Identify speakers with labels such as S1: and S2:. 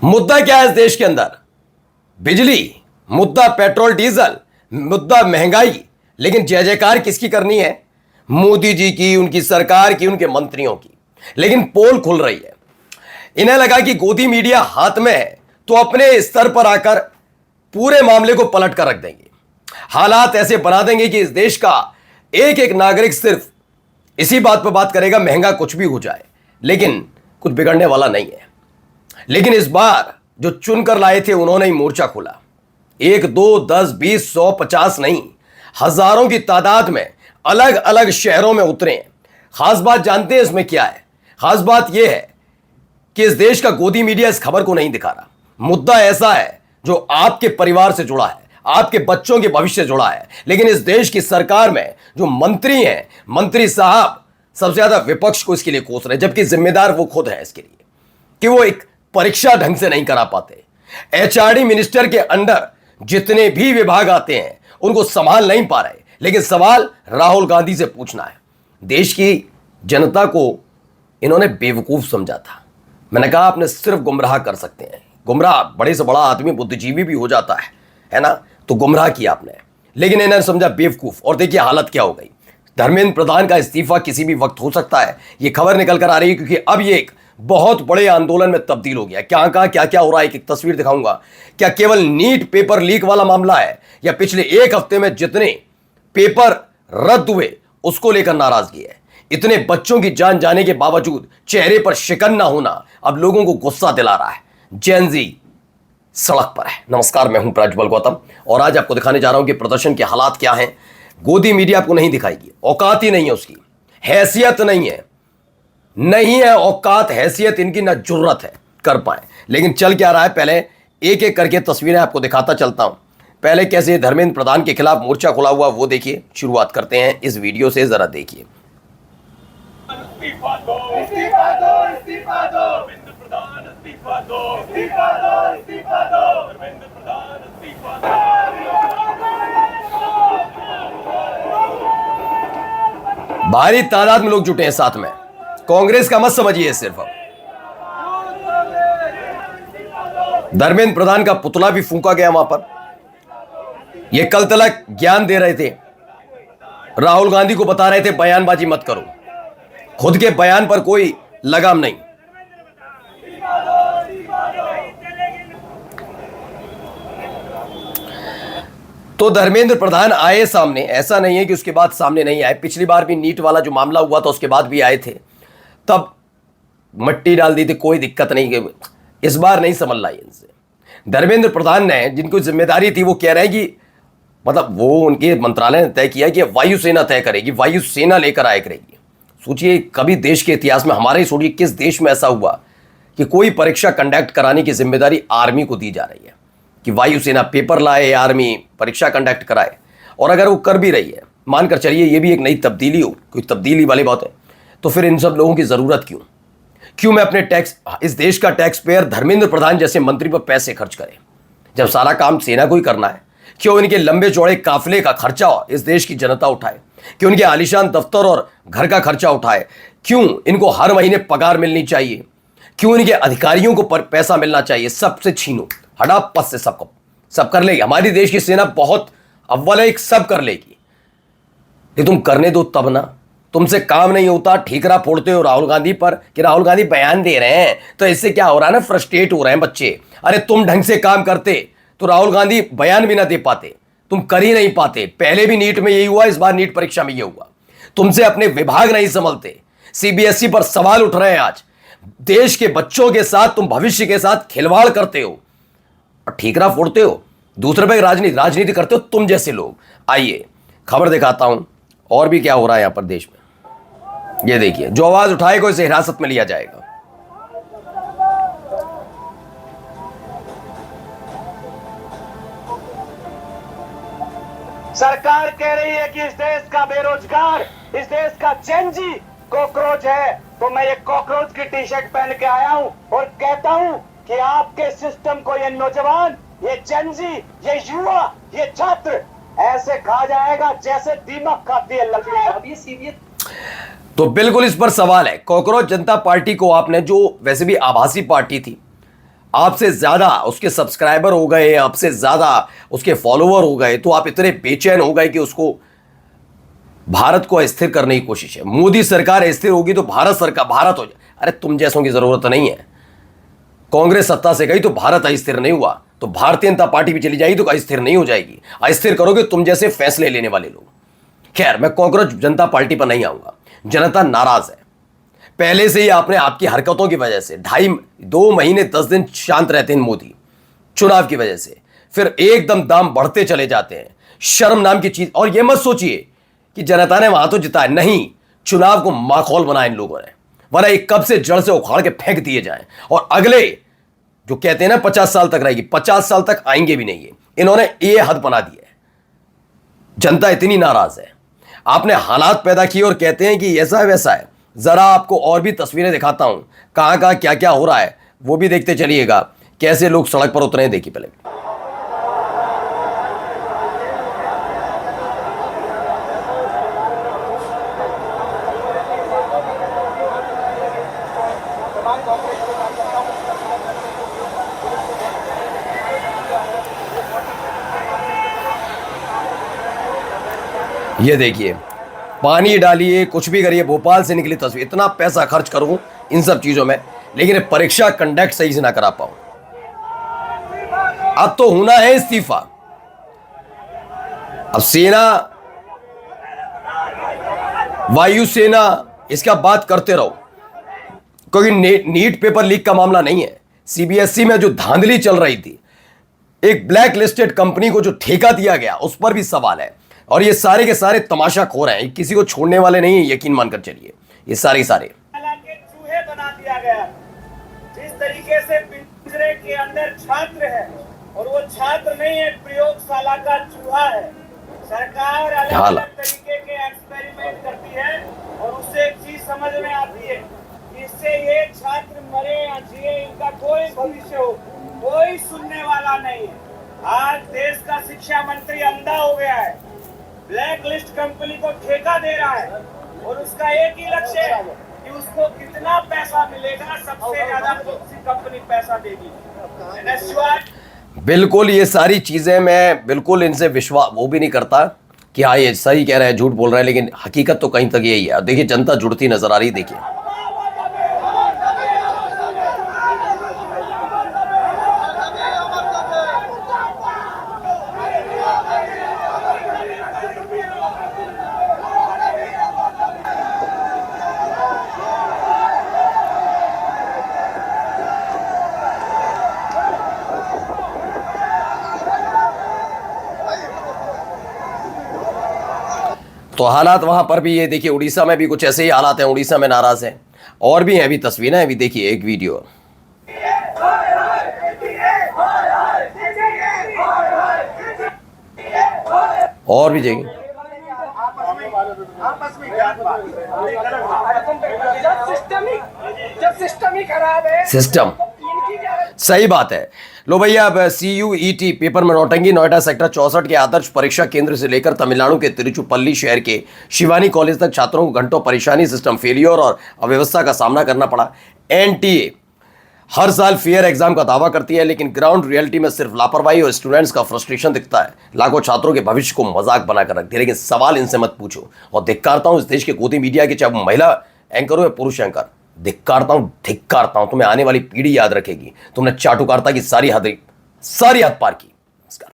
S1: मुद्दा क्या है इस देश के अंदर? बिजली, मुद्दा पेट्रोल डीजल, मुद्दा महंगाई। लेकिन जय जयकार किसकी करनी है? मोदी जी की, उनकी सरकार की, उनके मंत्रियों की। लेकिन पोल खुल रही है। इन्हें लगा कि गोदी मीडिया हाथ में है तो अपने स्तर पर आकर पूरे मामले को पलट कर रख देंगे। हालात ऐसे बना देंगे कि इस देश का एक एक नागरिक सिर्फ इसी बात पर बात करेगा, महंगा कुछ भी हो जाए, लेकिन कुछ बिगड़ने वाला नहीं है। लेकिन इस बार जो चुनकर लाए थे उन्होंने ही मोर्चा खोला। 1, 2, 10, 20, 100, 50 नहीं, हजारों की तादाद में अलग अलग शहरों में उतरे हैं। खास बात जानते हैं इसमें क्या है? खास बात यह है कि इस देश का गोदी मीडिया इस खबर को नहीं दिखा रहा। मुद्दा ऐसा है जो आपके परिवार से जुड़ा है, आपके बच्चों के भविष्य से जुड़ा है। लेकिन इस देश की सरकार में जो मंत्री हैं, मंत्री साहब सबसे ज्यादा विपक्ष को इसके लिए कोस रहे हैं, जबकि जिम्मेदार वो खुद है इसके लिए कि वो एक परीक्षा ढंग से नहीं करा पाते। एचआरडी मिनिस्टर के अंडर जितने भी विभाग आते हैं उनको संभाल नहीं पा रहे। लेकिन सवाल राहुल गांधी से पूछना है। देश की जनता को इन्होंने बेवकूफ समझा था। मैंने कहा आपने सिर्फ गुमराह कर सकते हैं। गुमराह, बड़े से बड़ा आदमी बुद्धिजीवी भी हो जाता है ना? तो गुमराह किया आपने, लेकिन इन्होंने समझा बेवकूफ। और देखिए हालत क्या हो गई। धर्मेंद्र प्रधान का इस्तीफा किसी भी वक्त हो सकता है, यह खबर निकल कर आ रही है, क्योंकि अब ये एक बहुत बड़े आंदोलन में तब्दील हो गया। क्या कहा, क्या क्या हो रहा है, एक तस्वीर दिखाऊंगा। क्या केवल नीट पेपर लीक वाला मामला है, या पिछले एक हफ्ते में जितने पेपर रद्द हुए उसको लेकर नाराजगी है? इतने बच्चों की जान जाने के बावजूद चेहरे पर शिकन ना होना अब लोगों को गुस्सा दिला रहा है। जेन जी सड़क पर है। नमस्कार, मैं हूं प्रज्वल गौतम और आज आपको दिखाने जा रहा हूं कि प्रदर्शन के हालात क्या हैं। गोदी मीडिया आपको नहीं दिखाएगी, औकात ही नहीं है उसकी, हैसियत नहीं है औकात, हैसियत इनकी ना जुर्रत है कर पाए। लेकिन चल क्या रहा है, पहले एक एक करके तस्वीरें आपको दिखाता चलता हूं। पहले कैसे धर्मेंद्र प्रधान के खिलाफ मोर्चा खुला हुआ वो देखिए। शुरुआत करते हैं इस वीडियो से, जरा देखिए।
S2: इस्तीफा दो, इस्तीफा दो, इस्तीफा दो, धर्मेंद्र प्रधान इस्तीफा दो, इस्तीफा दो, इस्तीफा दो, धर्मेंद्र प्रधान इस्तीफा दो।
S1: भारी तादाद में लोग जुटे हैं साथ में। कांग्रेस का मत समझिए सिर्फ। धर्मेंद्र प्रधान का पुतला भी फूंका गया वहां पर। ये कल तलक ज्ञान दे रहे थे, राहुल गांधी को बता रहे थे बयानबाजी मत करो, खुद के बयान पर कोई लगाम नहीं। तो धर्मेंद्र प्रधान आए सामने, ऐसा नहीं है कि उसके बाद सामने नहीं आए। पिछली बार भी नीट वाला जो मामला हुआ था उसके बाद भी आए थे, तब मट्टी डाल दी थी, कोई दिक्कत नहीं। इस बार नहीं समझ लाई इनसे। धर्मेंद्र प्रधान ने, जिनको जिम्मेदारी थी, वो कह रहे हैं कि मतलब वो उनके मंत्रालय ने तय किया कि वायुसेना तय करेगी, वायुसेना लेकर आया करेगी। सोचिए, कभी देश के इतिहास में, हमारे सोचिए किस देश में ऐसा हुआ कि कोई परीक्षा कंडक्ट कराने की जिम्मेदारी आर्मी को दी जा रही है कि वायुसेना पेपर लाए, आर्मी परीक्षा कंडक्ट कराए। और अगर वो कर भी रही है, मानकर चलिए ये भी एक नई तब्दीली हो, कोई तब्दीली वाली बात है, तो फिर इन सब लोगों की जरूरत क्यों मैं अपने टैक्स, इस देश का टैक्स पेयर धर्मेंद्र प्रधान जैसे मंत्री पर पैसे खर्च करे, जब सारा काम सेना को ही करना है? क्यों इनके लंबे चौड़े काफिले का खर्चा इस देश की जनता उठाए? क्यों इनके आलीशान दफ्तर और घर का खर्चा उठाए? क्यों इनको हर महीने पगार मिलनी चाहिए? क्यों इनके अधिकारियों को पैसा मिलना चाहिए? सबसे छीनो, हड़ापत से सबको, सब कर लेगी। हमारी देश की सेना बहुत अव्वल है, एक सब कर लेगी। ये तुम करने दो तब ना, तुमसे काम नहीं होता, ठीकरा फोड़ते हो राहुल गांधी पर कि राहुल गांधी बयान दे रहे हैं तो इससे क्या हो रहा है ना, फ्रस्ट्रेट हो रहे हैं बच्चे। अरे तुम ढंग से काम करते तो राहुल गांधी बयान भी ना दे पाते, तुम कर ही नहीं पाते। पहले भी नीट में यही हुआ, इस बार नीट परीक्षा में यही हुआ। तुमसे अपने विभाग नहीं संभलते, सीबीएसई पर सवाल उठ रहे हैं आज। देश के बच्चों के साथ तुम भविष्य के साथ खिलवाड़ करते हो और ठीकरा फोड़ते हो, दूसरे पे राजनीति करते हो तुम जैसे लोग। आइए खबर दिखाता हूं और भी क्या हो रहा है यहां पर देश में। ये देखिए, जो आवाज उठाएगा इसे हिरासत में लिया जाएगा।
S3: सरकार कह रही है कि इस देश का बेरोजगार, इस देश का चेंजी कॉकरोच है, तो मैं ये कॉकरोच की टी शर्ट पहन के आया हूं और कहता हूं कि आपके सिस्टम को ये नौजवान, ये चेंजी, ये युवा, ये छात्र ऐसे खा जाएगा जैसे दीमक खाती है लकड़ी। अब ये सीबीएस
S1: तो बिल्कुल इस पर सवाल है। कॉकरोच जनता पार्टी को आपने, जो वैसे भी आभासी पार्टी थी, आपसे ज्यादा उसके सब्सक्राइबर हो गए, आपसे ज्यादा उसके फॉलोअर हो गए, तो आप इतने बेचैन हो गए कि उसको भारत को अस्थिर करने की कोशिश है। मोदी सरकार अस्थिर होगी तो भारत हो जाए। अरे तुम जैसों की जरूरत नहीं है। कांग्रेस सत्ता से गई तो भारत अस्थिर नहीं हुआ, तो भारतीय जनता पार्टी भी चली जाएगी तो अस्थिर नहीं हो जाएगी। अस्थिर करोगे तुम जैसे फैसले लेने वाले लोग। खैर, मैं कांग्रेस जनता पार्टी पर नहीं आऊंगा। जनता नाराज है पहले से ही। आपने आपकी हरकतों की वजह से 2 महीने 10 दिन शांत रहते हैं मोदी चुनाव की वजह से, फिर एकदम दाम बढ़ते चले जाते हैं। शर्म नाम की चीज। और यह मत सोचिए कि जनता ने वहां तो जिताया, नहीं, चुनाव को माखौल बनाया इन लोगों ने, वरना एक कब से जड़ से उखाड़ के फेंक दिए जाएं। और अगले जो कहते हैं ना 50 साल तक रहेगी, 50 साल तक आएंगे भी नहीं। इन्होंने ये हद बना दी है। जनता इतनी नाराज है। आपने हालात पैदा किए और कहते हैं कि ऐसा है वैसा है। जरा आपको और भी तस्वीरें दिखाता हूं, कहां कहां क्या क्या हो रहा है वो भी देखते चलिएगा। कैसे लोग सड़क पर उतरे हैं देखिए पहले। ये देखिए, पानी डालिए, कुछ भी करिए। भोपाल से निकली तस्वीर। इतना पैसा खर्च करूं इन सब चीजों में, लेकिन परीक्षा कंडक्ट सही से ना करा पाऊं। अब तो होना है इस्तीफा। अब सेना, वायुसेना, इसका बात करते रहो, क्योंकि नीट पेपर लीक का मामला नहीं है। सीबीएसई में जो धांधली चल रही थी, एक ब्लैक लिस्टेड कंपनी को जो ठेका दिया गया, उस पर भी सवाल है। और ये सारे के सारे तमाशा खो रहे हैं, किसी को छोड़ने वाले नहीं है, यकीन मानकर चलिए। ये सारे
S3: के चूहे बना दिया गया। जिस तरीके से पिंजरे के अंदर छात्र है और वो छात्र नहीं है, प्रयोगशाला का चूहा है। सरकार अलग अलग तरीके के एक्सपेरिमेंट करती है और उससे एक चीज समझ में आती है, इससे ये छात्र मरे या जिए, इनका कोई भविष्य हो, कोई सुनने वाला नहीं है। आज देश का शिक्षा मंत्री अंधा हो गया है, ब्लैक लिस्ट कंपनी को ठेका दे रहा है और उसका एक ही लक्ष्य है कि उसको कितना पैसा मिलेगा, सबसे ज्यादा कौन सी कंपनी पैसा देगी।
S1: बिल्कुल, ये सारी चीजें मैं बिल्कुल इनसे विश्वास वो भी नहीं करता कि हाँ ये सही कह रहे हैं, झूठ बोल रहे हैं, लेकिन हकीकत तो कहीं तक यही है। देखिए जनता जुड़ती नजर आ रही। देखिए तो हालात वहां पर भी, ये देखिए उड़ीसा में भी कुछ ऐसे ही हालात हैं। उड़ीसा में नाराज हैं। और भी हैं, अभी तस्वीरें अभी देखिए एक वीडियो और भी देखिए। सिस्टम सही बात है। लो भैया, अब CUET पेपर में नौटंकी। नोएडा सेक्टर 64 के आदर्श परीक्षा केंद्र से लेकर तमिलनाडु के तिरुचिपल्ली शहर के शिवानी कॉलेज तक छात्रों को घंटों परेशानी, सिस्टम फेलियर और अव्यवस्था का सामना करना पड़ा। NTA हर साल फेयर एग्जाम का दावा करती है, लेकिन ग्राउंड रियलिटी में सिर्फ लापरवाही और स्टूडेंट्स का फ्रस्ट्रेशन दिखता है। लाखों छात्रों के भविष्य को मजाक बनाकर रख दिया। लेकिन सवाल इनसे मत पूछो। और धिक्कारता हूं इस देश के गोदी मीडिया के, चाहे वो महिला एंकर हो या पुरुष एंकर, धिक्कारता हूं। तुम्हें आने वाली पीढ़ी याद रखेगी। तुमने चाटुकारिता की सारी हद पार की।